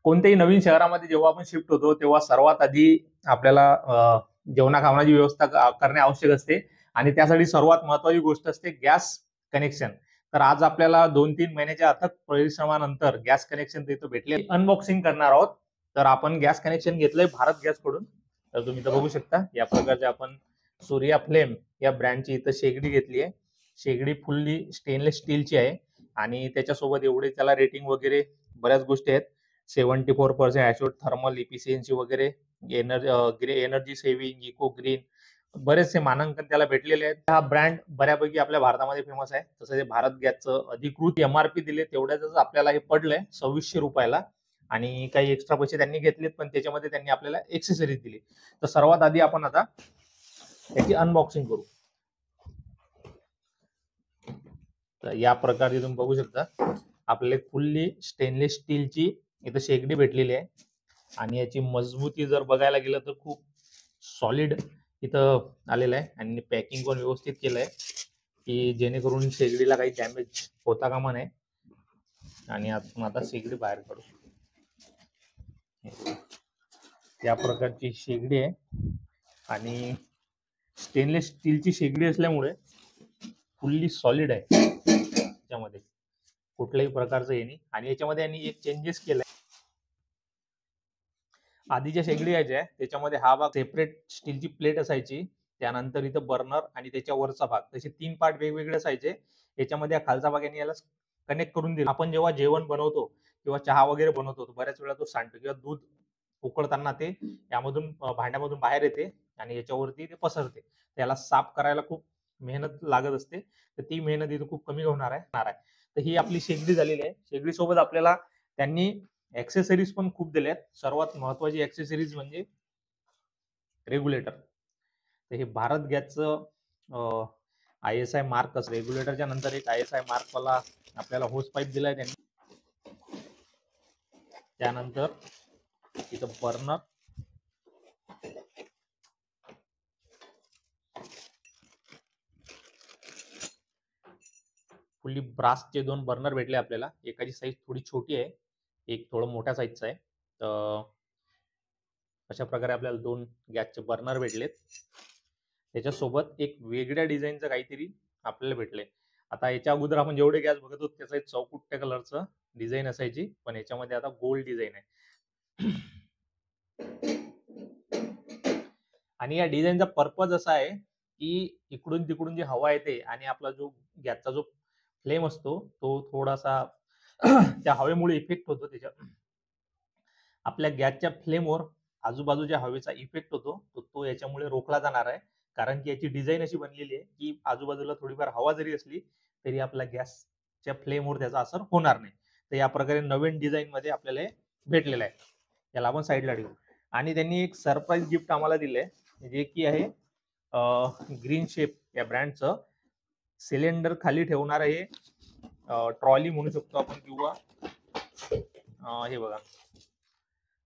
कोणत्याही नवीन शहरामध्ये जेव्हा आपण शिफ्ट होतो तेव्हा सर्वात आधी आपल्याला जेवणा खावण्याची व्यवस्था करणे आवश्यक असते आणि त्यासाठी सर्वात महत्त्वाची गोष्ट असते गॅस कनेक्शन. तर आज आपल्याला 2-3 महिन्याच्या अथक परिश्रमानंतर गॅस कनेक्शन तिथं भेटले. अनबॉक्सिंग करणार आहोत. तर आपण गॅस कनेक्शन घेतलंय भारत गॅस कडून. तर तुम्ही इथं बघू शकता या प्रकारचे आपण सूर्या फ्लेम या ब्रँडची इथं शेगडी घेतली आहे. शेगडी फुल्ली स्टेनलेस स्टीलची आहे आणि त्याच्यासोबत एवढे त्याला रेटिंग वगैरे बऱ्याच गोष्टी आहेत. 74% ॲश्युअर्ड थर्मल इफिशियन्सी वगैरे, एनर्जी सेव्हिंग, इको ग्रीन, बरेचसे मानांकन त्याला भेटलेले आहेत. हा ब्रँड बऱ्यापैकी आपल्या भारतामध्ये फेमस आहे. तसं ते भारत गॅसचं अधिकृत MRP दिले तेवढ्याच आपल्याला हे पडलंय 2600 रुपयाला आणि काही एक्स्ट्रा पैसे त्यांनी घेतलेत पण त्याच्यामध्ये त्यांनी आपल्याला एक्सेसरीज दिली. तर सर्वात आधी आपण आता याची अनबॉक्सिंग करू. तर या प्रकारे तुम्ही बघू शकता आपल्याला फुल्ली स्टेनलेस स्टीलची इथं शेगडी भेटलेली आहे आणि याची मजबूती जर बघायला गेलं तर खूप सॉलिड इथं आलेलं आहे आणि पॅकिंग पण व्यवस्थित केलं आहे की जेणेकरून शेगडीला काही डॅमेज होता कामा नये. आणि आपण आता शेगडी बाहेर काढू. या प्रकारची शेगडी आहे आणि स्टेनलेस स्टीलची शेगडी असल्यामुळे फुल्ली सॉलिड आहे. त्याच्यामध्ये कुठल्याही प्रकारचं हे नाही आणि याच्यामध्ये यांनी एक चेंजेस केलाय. आधीच्या शेगडी यायच्या त्याच्यामध्ये हा भाग सेपरेट स्टीलची प्लेट असायची, त्यानंतर इथं बर्नर आणि त्याच्या वरचा भाग, तसे 3 पार्ट वेगवेगळे असायचे. याच्यामध्ये खालचा भाग यांनी याला कनेक्ट करून दिला. आपण जेव्हा जेवण बनवतो किंवा चहा वगैरे बनवतो बऱ्याच वेळा तो सांडतो किंवा दूध उकळताना ते यामधून भांड्यामधून बाहेर येते आणि याच्यावरती ते पसरते. त्याला साफ करायला खूप मेहनत लागत असते. तर ती मेहनत इथं खूप कमी होणार आहे. तर ही आपली शेगडी झालेली आहे. शेगडी सोबत आपल्याला त्यांनी ऍक्सेसरीज पण खूप दिल्या आहेत. सर्वात महत्वाची ऍक्सेसरीज म्हणजे रेग्युलेटर. तर हे भारत गॅसचं ISI मार्क असं रेग्युलेटरच्या नंतर एक ISI मार्क वाला आपल्याला होस पाईप दिलाय त्यांनी. त्यानंतर इथं बर्नर, फुल्ली ब्रासचे 2 बर्नर भेटले आपल्याला. एकाची साईज थोडी छोटी आहे, एक थोडं मोठ्या साईजचा आहे. तर अशा प्रकारे आपल्याला 2 गॅसचे बर्नर भेटलेत. त्याच्यासोबत एक वेगळ्या डिझाईनचं काहीतरी आपल्याला भेटलंय. आता याच्या अगोदर आपण जेवढे गॅस बघत होतो त्याचा एक चौकुट्ट्या कलरचं डिझाईन असायची, पण याच्यामध्ये आता गोल्ड डिझाईन आहे. आणि या डिझाईनचा पर्पज असा आहे की इकडून तिकडून जी हवा येते आणि आपला जो गॅसचा जो फ्लेम असतो तो थोडासा त्या हवेमुळे इफेक्ट होतो. त्याच्या आपल्या गॅसच्या फ्लेमवर आजूबाजूच्या हवेचा इफेक्ट होतो तो याच्यामुळे रोखला जाणार आहे. कारण की याची डिझाईन अशी बनलेली आहे की आजूबाजूला थोडीफार हवा जरी असली तरी आपल्या गॅसच्या फ्लेमवर त्याचा असर होणार नाही. तर या प्रकारे नवीन डिझाईन मध्ये आपल्याला भेटलेलं आहे. याला आपण साईडला ठेवू. आणि त्यांनी एक सरप्राईज गिफ्ट आम्हाला दिलंय जे की आहे ग्रीन शेप या ब्रँडचं सिलेंडर खाली ठेवणार आहे. ट्रॉली म्हणू शकतो आपण किंवा हे बघा.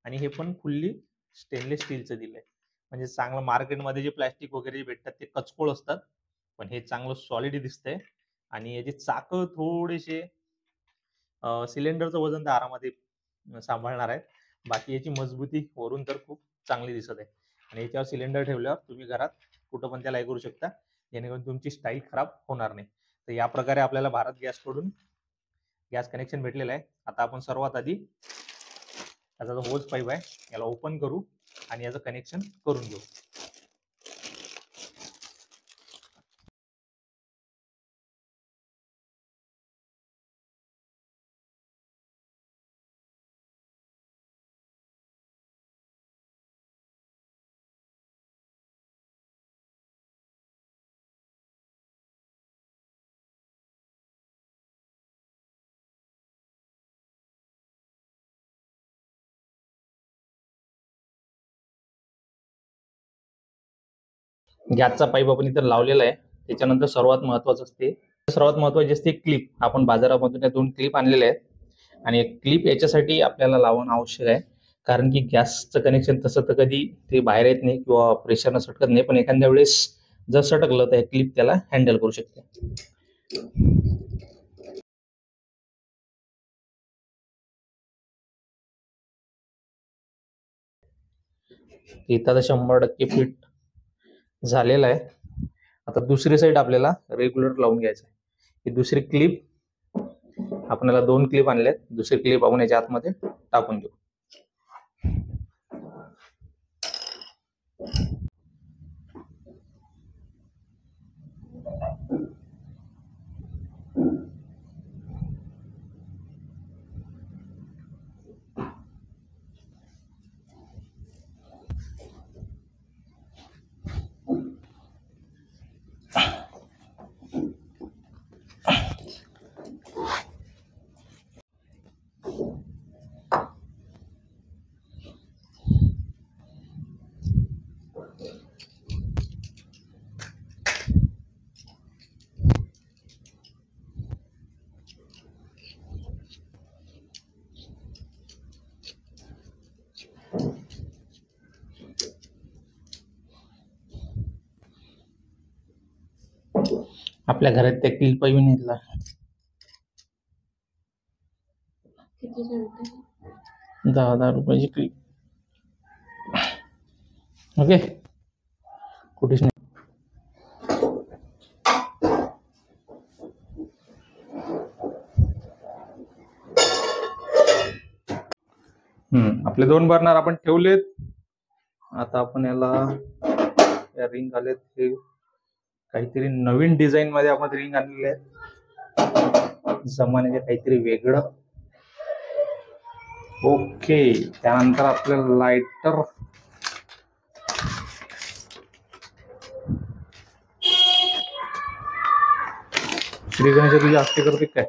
आणि हे पण फुल्ली स्टेनलेस स्टीलचं दिलंय. म्हणजे चांगलं मार्केटमध्ये जे प्लॅस्टिक वगैरे भेटतात ते कचकोळ असतात, पण हे चांगलं सॉलिड दिसतंय. आणि याचे चाक थोडेसे सिलेंडरचं वजन तर आरामात सांभाळणार आहेत. बाकी याची मजबूती वरून तर खूप चांगली दिसत आहे. आणि याच्यावर सिलेंडर ठेवल्यावर तुम्ही घरात कुठं पण त्याला हे करू शकता जेणेकरून तुमची स्टाईल खराब होणार नाही. तर या प्रकारे आपल्याला भारत गॅस कडून गॅस कनेक्शन भेटलेलं आहे. आता आपण सर्वात आधी याचा जो होज पाईप आहे याला ओपन करू आणि याचं कनेक्शन करून घेऊ. गॅसचा पाईप आपण इथं लावलेला आहे. त्याच्यानंतर सर्वात महत्वाची असते क्लिप. आपण बाजारामधून या 2 क्लिप आणलेल्या आहेत आणि क्लिप याच्यासाठी आपल्याला लावणं आवश्यक आहे. कारण की गॅसचं कनेक्शन तसं तर कधी ते बाहेर येत नाही किंवा प्रेशरनं सटकत नाही, पण एखाद्या वेळेस जर सटकलं तर क्लिप त्याला हँडल करू शकते. इथं तर 100% फिट झालेला आहे. आता दुसरी साईड आपल्याला रेग्युलर लावून घ्यायचं आहे. ही दुसरी क्लिप, आपल्याला 2 क्लिप आणल्यात. दुसरी क्लिप आपण याच्या आतमध्ये टाकून देऊ. आपल्या घरात त्या क्लिप येऊन येतला किती झालं? 10,000 रुपयाची क्लिप. ओके, कुठेच नाही. आपले 2 बर्नर आपण ठेवलेत. आता आपण याला या रिंग आलेत, हे काहीतरी नवीन डिझाईन मध्ये आपण रिंग आणलेले आहेत, जमान्याचे काहीतरी वेगळं. ओके, त्यानंतर आपल्याला लायटर, श्री गणेश तुझी आरती करते काय?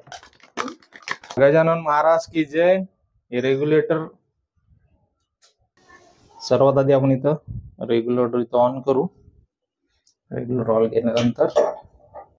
गजानन महाराज की जय. हे रेग्युलेटर सर्वात आधी आपण इथं रेग्युलेटर इथं ऑन करू. रेग्युलेटर ऑन केल्यानंतर